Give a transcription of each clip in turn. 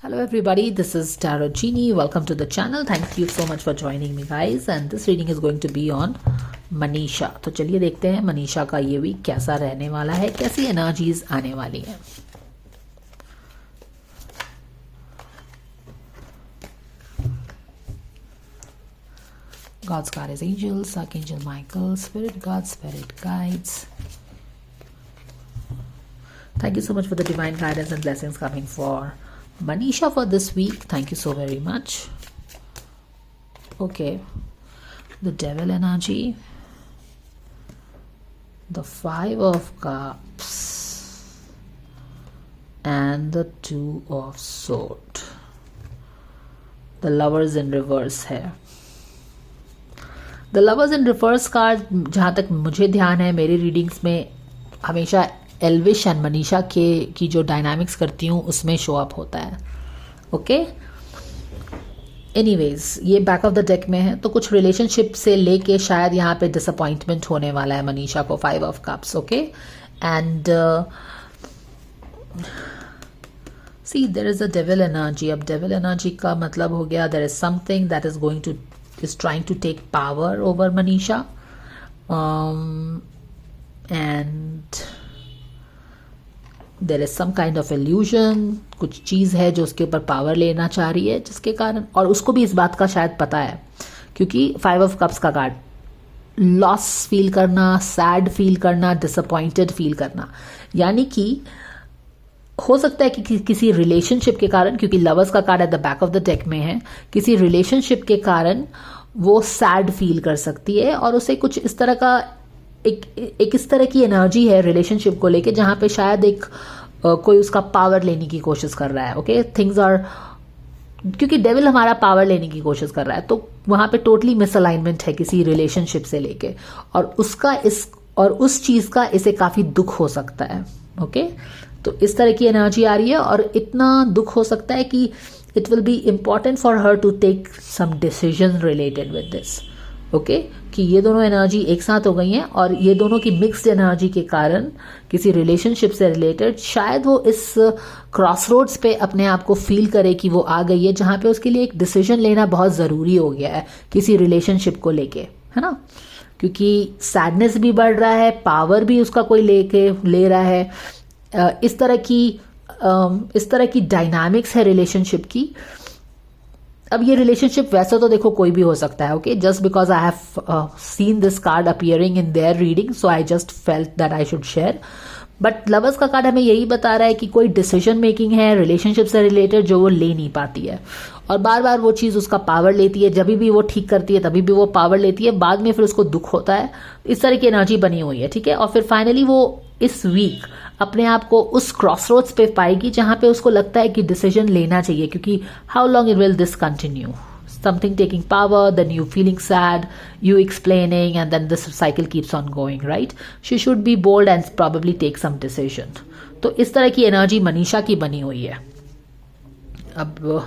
Hello everybody, this is Tarot Genie. Welcome to the channel. Thank you so much for joining me guys, and this reading is going to be on Manisha. तो चलिए देखते हैं मनीषा का ये week कैसा रहने वाला है, कैसी एनर्जीज आने वाली हैं. God's card is angels, Archangel Michael, Spirit God, Spirit guides. Thank you so much for the divine guidance and blessings coming for Manisha for this week. Thank you so very much. Okay, the devil energy, the 5 of cups and the 2 of swords. The lovers in reverse है. The lovers in reverse card जहाँ तक मुझे ध्यान है मेरी readings में हमेशा Elvish and Manisha के की जो डायनामिक्स करती हूँ उसमें शो अप होता है. ओके, एनीवेज ये बैक ऑफ द डेक में है, तो कुछ रिलेशनशिप से लेके शायद यहाँ पे डिसअपॉइंटमेंट होने वाला है मनीषा को. 5 of cups. Okay, and see there is a devil energy. अब डेविल एनर्जी का मतलब हो गया there is something that is going to is trying to take power over Manisha, and there is some kind of illusion. कुछ चीज़ है जो उसके ऊपर पावर लेना चाह रही है, जिसके कारण, और उसको भी इस बात का शायद पता है क्योंकि 5 ऑफ कप्स का कार्ड, लॉस फील करना, सैड फील करना, डिसअपॉइंटेड फील करना, यानी कि हो सकता है कि किसी रिलेशनशिप के कारण, क्योंकि लवर्स का card at the back of the deck में है, किसी रिलेशनशिप के कारण वो सैड फील कर सकती है और उसे कुछ इस तरह का एक इस तरह की एनर्जी है रिलेशनशिप को लेके जहां पे शायद कोई उसका पावर लेने की कोशिश कर रहा है. ओके, थिंग्स आर, क्योंकि डेविल हमारा पावर लेने की कोशिश कर रहा है, तो वहां पे टोटली मिसअलाइनमेंट है किसी रिलेशनशिप से लेके, और उस चीज का इसे काफी दुख हो सकता है. ओके, तो इस तरह की एनर्जी आ रही है और इतना दुख हो सकता है कि it will be important for her to take some decision related with this. Okay, कि ये दोनों एनर्जी एक साथ हो गई हैं और ये दोनों की मिक्स्ड एनर्जी के कारण किसी रिलेशनशिप से रिलेटेड शायद वो इस क्रॉसरोड्स पे अपने आप को फील करे कि वो आ गई है जहां पे उसके लिए एक डिसीजन लेना बहुत ज़रूरी हो गया है किसी रिलेशनशिप को लेके, है ना, क्योंकि सैडनेस भी बढ़ रहा है, पावर भी उसका कोई ले रहा है. इस तरह की डायनामिक्स है रिलेशनशिप की. अब ये रिलेशनशिप वैसे तो देखो कोई भी हो सकता है. Okay, just because I have seen this card appearing in their reading, so I just felt that I should share. But lovers का कार्ड हमें यही बता रहा है कि कोई डिसीजन मेकिंग है रिलेशनशिप से रिलेटेड जो वो ले नहीं पाती है, और बार बार वो चीज़ उसका पावर लेती है. जब भी वो ठीक करती है तभी भी वो पावर लेती है, बाद में फिर उसको दुख होता है. इस तरह की एनर्जी बनी हुई है. ठीक है, और फिर फाइनली वो इस वीक अपने आप को उस क्रॉसरोड्स पे पाएगी जहां पे उसको लगता है कि डिसीजन लेना चाहिए, क्योंकि how long it will this continue, something taking power, then you feeling sad, you explaining, and then this cycle keeps on going, right? She should be bold and probably take some decision. तो इस तरह की energy Manisha की बनी हुई है. अब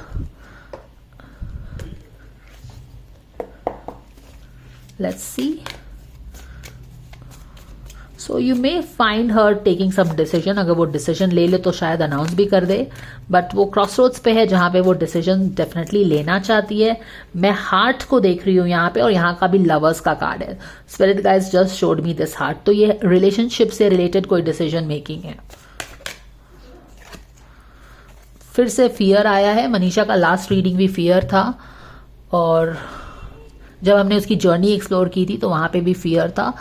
let's see. So you may find her taking some decision. अगर वो डिसीजन ले ले तो शायद अनाउंस भी कर दे, बट वो क्रॉसरोड्स पे है जहां पे वो डिसीजन डेफिनेटली लेना चाहती है. मैं हार्ट को देख रही हूँ यहाँ पे, और यहाँ का भी लवर्स का कार्ड है. Spirit guides just showed me this heart. तो ये रिलेशनशिप से रिलेटेड कोई डिसीजन मेकिंग है. फिर से फियर आया है. मनीषा का लास्ट रीडिंग भी फियर था, और जब हमने उसकी जर्नी एक्सप्लोर की थी तो वहां पे भी फियर था.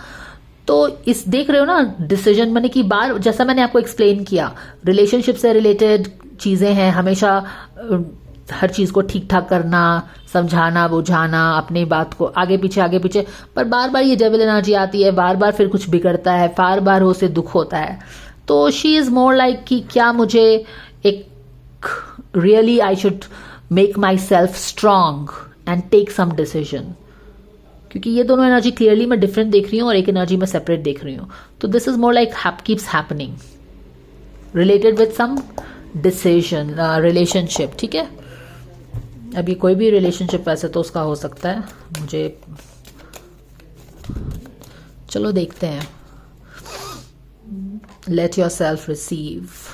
तो इस देख रहे हो ना, डिसीजन मैंने की बार, जैसा मैंने आपको एक्सप्लेन किया, रिलेशनशिप से रिलेटेड चीजें हैं. हमेशा हर चीज को ठीक ठाक करना, समझाना, बुझाना, अपनी बात को आगे पीछे, पर बार बार ये डेविल एनर्जी आती है, बार बार फिर कुछ बिगड़ता है, बार बार उसे दुख होता है. तो शी इज मोर लाइक कि क्या मुझे एक really I should make myself strong and take some decision, क्योंकि ये दोनों एनर्जी क्लियरली मैं डिफरेंट देख रही हूँ और एक एनर्जी मैं सेपरेट देख रही हूँ. तो this is more like keeps happening related with some decision relationship. ठीक है, अभी कोई भी रिलेशनशिप वैसे तो उसका हो सकता है. मुझे चलो देखते हैं. Let yourself receive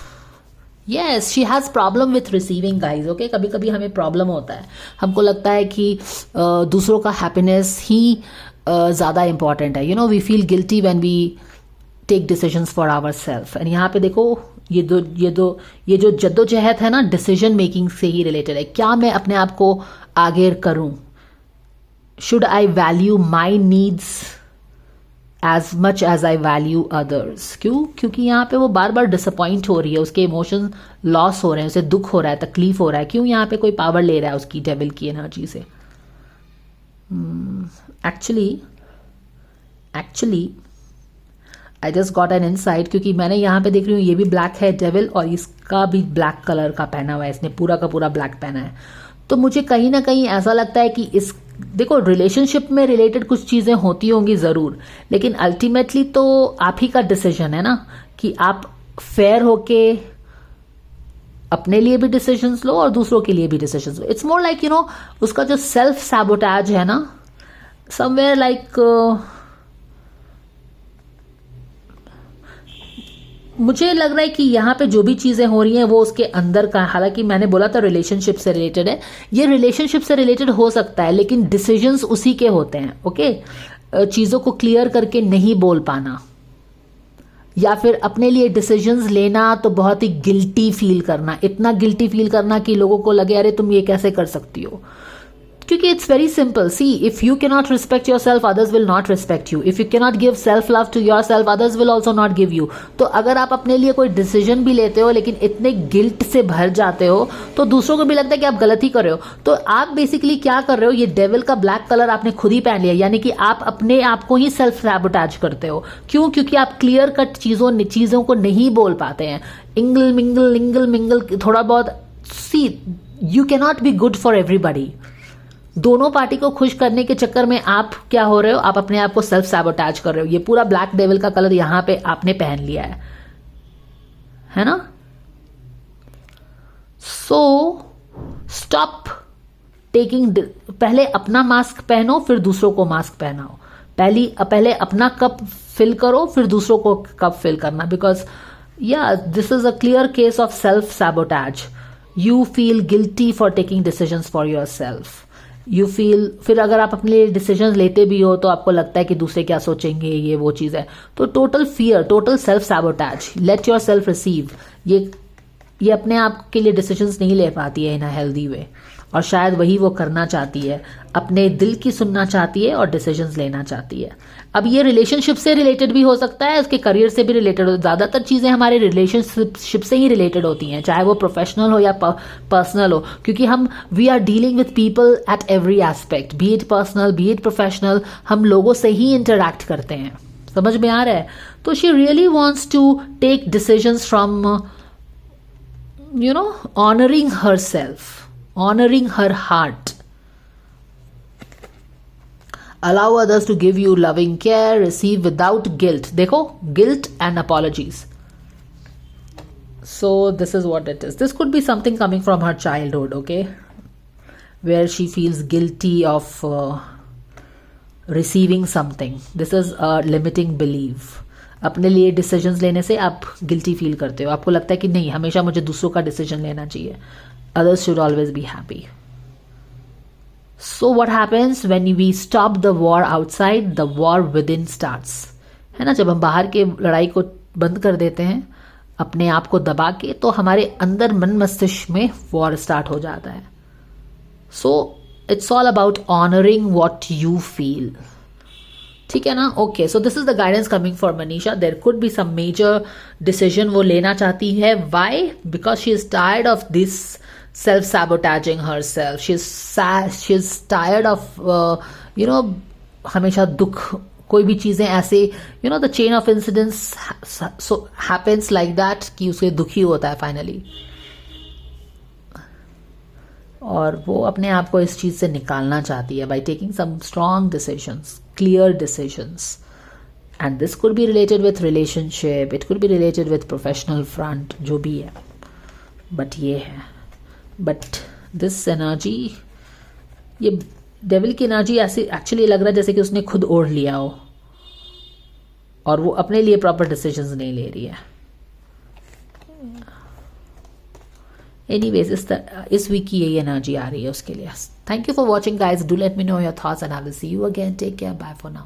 yes, she has problem with receiving guys, okay. कभी कभी हमें प्रॉब्लम होता है, हमको लगता है कि दूसरों का हैप्पीनेस ही ज़्यादा इंपॉर्टेंट है। We feel guilty when we take decisions for ourself. एंड यहाँ पे देखो, ये जो जद्दोजहद है ना, डिसीजन मेकिंग से ही रिलेटेड है। क्या मैं अपने आप को आगे करूं? Should I value my needs as much as I value others? क्योंकि यहाँ पे वो बार बार डिसअपॉइंट हो रही है, उसके इमोशन लॉस हो रहे हैं, उसे दुख हो रहा है, तकलीफ हो रहा है। क्यों यहाँ पे कोई पावर ले रहा है उसकी डेविल की एनर्जी से? Actually I just got an insight, क्योंकि मैंने यहाँ पे देख रही हूँ ये भी ब्लैक है डेविल, और इसका भी ब्लैक कलर का पहना हुआ है, इसने पूरा का पूरा ब्लैक पहना है। तो मुझे कहीं ना कहीं ऐसा लगता है कि देखो, रिलेशनशिप में रिलेटेड कुछ चीजें होती होंगी जरूर, लेकिन अल्टीमेटली तो आप ही का डिसीजन है ना कि आप फेयर होके अपने लिए भी डिसीजंस लो और दूसरों के लिए भी decisions low. It's more like उसका जो सेल्फ सैबोटेज है ना, समवेयर लाइक मुझे लग रहा है कि यहाँ पे जो भी चीजें हो रही हैं वो उसके अंदर का, हालांकि मैंने बोला था रिलेशनशिप से रिलेटेड है, ये रिलेशनशिप से रिलेटेड हो सकता है, लेकिन डिसीजंस उसी के होते हैं, ओके। चीजों को क्लियर करके नहीं बोल पाना, या फिर अपने लिए डिसीजंस लेना तो बहुत ही गिल्टी फील करना, इतना गिल्टी फील करना कि लोगों को लगे अरे तुम ये कैसे कर सकती हो। क्योंकि it's very simple, see if you can not respect yourself, others will not respect you. If you can not give self love to yourself, others will also not give you. तो अगर आप अपने लिए कोई decision भी लेते हो लेकिन इतने गिल्ट से भर जाते हो तो दूसरों को भी लगता है कि आप गलत ही कर रहे हो। तो आप बेसिकली क्या कर रहे हो, ये डेविल का ब्लैक कलर आपने खुद ही पहन लिया, यानी कि आप अपने आप को ही सेल्फ सैबोटेज करते हो। क्यों? क्योंकि आप क्लियर कट चीजों को नहीं बोल पाते हैं, इंगल मिंगल थोड़ा बहुत। See you can not be good for everybody. दोनों पार्टी को खुश करने के चक्कर में आप क्या हो रहे हो, आप अपने आप को सेल्फ सैबोटेज कर रहे हो। ये पूरा ब्लैक डेविल का कलर यहां पे आपने पहन लिया है ना। सो स्टॉप टेकिंग, पहले अपना मास्क पहनो फिर दूसरों को मास्क पहनाओ। पहले अपना कप फिल करो फिर दूसरों को कप फिल करना, because this is a clear case of self sabotage. You feel guilty for taking decisions for your self. You feel, फिर अगर आप अपने लिए डिसीजन लेते भी हो तो आपको लगता है कि दूसरे क्या सोचेंगे, ये वो चीज है। तो total fear, total self sabotage, let your self receive. ये अपने आप के लिए डिसीजंस नहीं ले पाती है इन अ हेल्दी वे, और शायद वही वो करना चाहती है, अपने दिल की सुनना चाहती है और डिसीजंस लेना चाहती है। अब ये रिलेशनशिप से रिलेटेड भी हो सकता है, उसके करियर से भी रिलेटेड हो। ज्यादातर चीजें हमारे रिलेशनशिप से ही रिलेटेड होती हैं, चाहे वो प्रोफेशनल हो या पर्सनल हो, क्योंकि we are dealing with people at every aspect, be it personal be it professional, हम लोगों से ही इंटरैक्ट करते हैं। समझ में आ रहा है? तो she really wants to take decisions from honoring herself, honoring her heart. Allow others to give you loving care, receive without guilt. देखो, guilt and apologies. So this is what it is. This could be something coming from her childhood, okay, where she feels guilty of receiving something. This is a limiting belief. अपने लिए decisions लेने से आप guilty feel करते हो, आपको लगता है कि नहीं, हमेशा मुझे दूसरों का डिसीजन लेना चाहिए, others should always be happy. So what happens when we stop the war outside, the war within starts, है ना। जब हम बाहर के लड़ाई को बंद कर देते हैं अपने आप को दबा के, तो हमारे अंदर मन मस्तिष्क में वॉर स्टार्ट हो जाता है। So it's all about honouring what you feel, ठीक है ना। Okay, so this is the guidance coming for Manisha. There could be some major decision वो लेना चाहती है। Why? Because she is tired of this self sabotaging herself. She is tired of हमेशा दुख, कोई भी चीजें ऐसे the chain of incidents happens like that कि उसे दुखी होता है फाइनली, और वो अपने आप को इस चीज से निकालना चाहती है by taking some strong decisions, clear decisions. And this could be related with relationship, it could be related with professional front, जो भी है, but ये है। but this energy, ये डेविल की एनर्जी ऐसी एक्चुअली लग रहा है जैसे कि उसने खुद ओढ़ लिया हो और वो अपने लिए प्रॉपर डिसीजंस नहीं ले रही है। एनीवेज इस वीक की यही एनर्जी आ रही है उसके लिए. Thank you for watching guys. Do let me know your thoughts and I will see you again. Take care. Bye for now.